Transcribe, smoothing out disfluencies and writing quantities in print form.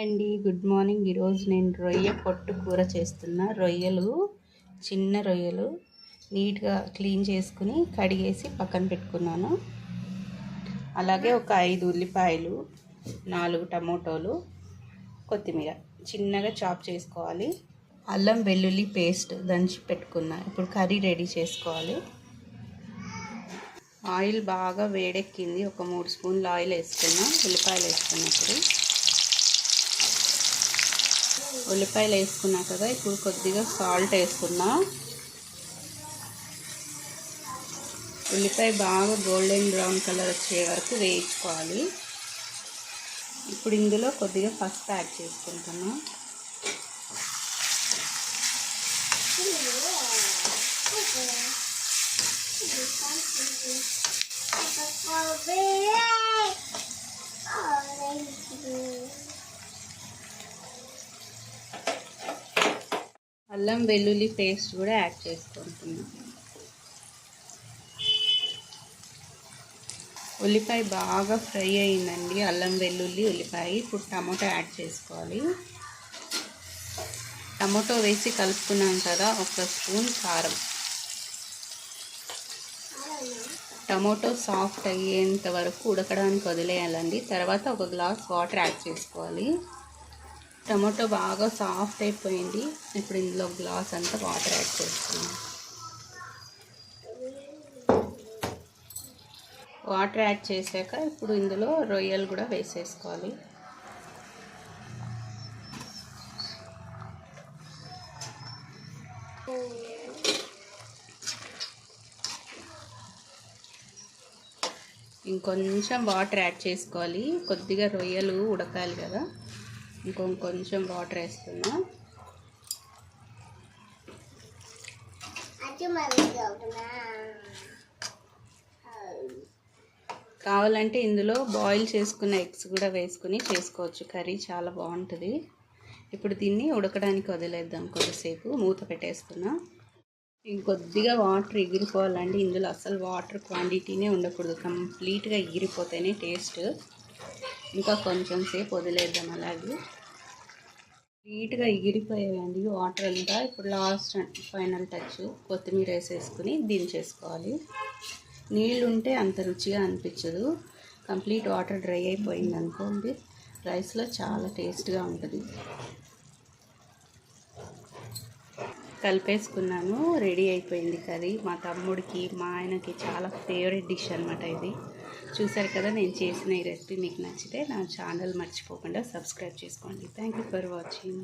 అండి, good morning. ఈరోజు నేను రొయ్య పొట్టు కూర చేస్తున్నా. చిన్న రొయ్యలు నీట్గా క్లీన్ చేసుకుని కడిగేసి పక్కన పెట్టుకున్నాను. అలాగే ఒక 5 ఉల్లిపాయలు, 4 టమోటోలు, కొత్తిమీర చిన్నగా చాప్ చేసుకోవాలి. అల్లం వెల్లుల్లి పేస్ట్ దంచి పెట్టుకున్నా. ఇప్పుడు కర్రీ రెడీ చేసుకోవాలి. ఆయిల్ బాగా వేడెక్కింది. ఒక 3 స్పూన్లు ఆయిల్ వేసుకున్నా. ఉల్లిపాయలు వేసుకున్నప్పుడు ఉల్లిపాయలు వేసుకున్నా కదా. ఇప్పుడు కొద్దిగా సాల్ట్ వేసుకున్నా. ఉల్లిపాయ బాగా గోల్డెన్ బ్రౌన్ కలర్ వచ్చే వరకు వేయించుకోవాలి. ఇప్పుడు ఇందులో కొద్దిగా పసుపు యాడ్ చేసుకుంటున్నా. అల్లం వెల్లుల్లి పేస్ట్ కూడా యాడ్ చేసుకుంటున్నాం. ఉల్లిపాయ బాగా ఫ్రై అయిందండి. అల్లం వెల్లుల్లి ఉల్లిపాయ. ఇప్పుడు టమాటో యాడ్ చేసుకోవాలి. టమాటో వేసి కలుపుకున్నాం కదా. 1 స్పూన్ కారం. టమాటో సాఫ్ట్ అయ్యేంత వరకు ఉడకడానికి వదిలేయాలండి. తర్వాత 1 గ్లాస్ వాటర్ యాడ్ చేసుకోవాలి. టమాటో బాగా సాఫ్ట్ అయిపోయింది. ఇప్పుడు ఇందులో 1 గ్లాస్ అంతా వాటర్ యాడ్ చేసుకున్నాం. వాటర్ యాడ్ చేశాక ఇప్పుడు ఇందులో రొయ్యలు కూడా వేసేసుకోవాలి. ఇంకొంచెం వాటర్ యాడ్ చేసుకోవాలి. కొద్దిగా రొయ్యలు ఉడకాలి కదా. ఇంకొంచెం వాటర్ వేస్తున్నా. కావాలంటే ఇందులో బాయిల్ చేసుకున్న ఎగ్స్ కూడా వేసుకుని చేసుకోవచ్చు. కర్రీ చాలా బాగుంటుంది. ఇప్పుడు దీన్ని ఉడకడానికి వదిలేద్దాం. కొద్దిసేపు మూత పెట్టేస్తున్నా. ఇంకొద్దిగా వాటర్ ఎగిరిపోవాలండి. ఇందులో అసలు వాటర్ క్వాంటిటీనే ఉండకూడదు. కంప్లీట్గా ఎగిరిపోతేనే టేస్ట్. ఇంకా కొంచెం సేపు వదిలేద్దాం. అలాగే నీట్గా ఎగిరిపోయాయండి వాటర్ అంతా. ఇప్పుడు లాస్ట్ ఫైనల్ టచ్ కొత్తిమీర వేసేసుకుని దించేసుకోవాలి. నీళ్ళు ఉంటే అంత రుచిగా అనిపించదు. కంప్లీట్ వాటర్ డ్రై అయిపోయింది అనుకోండి, రైస్లో చాలా టేస్ట్గా ఉంటుంది. కలిపేసుకున్నాను. రెడీ అయిపోయింది కర్రీ. మా తమ్ముడికి, మా ఆయనకి చాలా ఫేవరెట్ డిష్ అనమాట ఇది. చూసారు కదా, నేను చేసిన ఈ రెసిపీ మీకు నచ్చితే నా ఛానల్ మర్చిపోకుండా సబ్స్క్రైబ్ చేసుకోండి. Thank you for watching.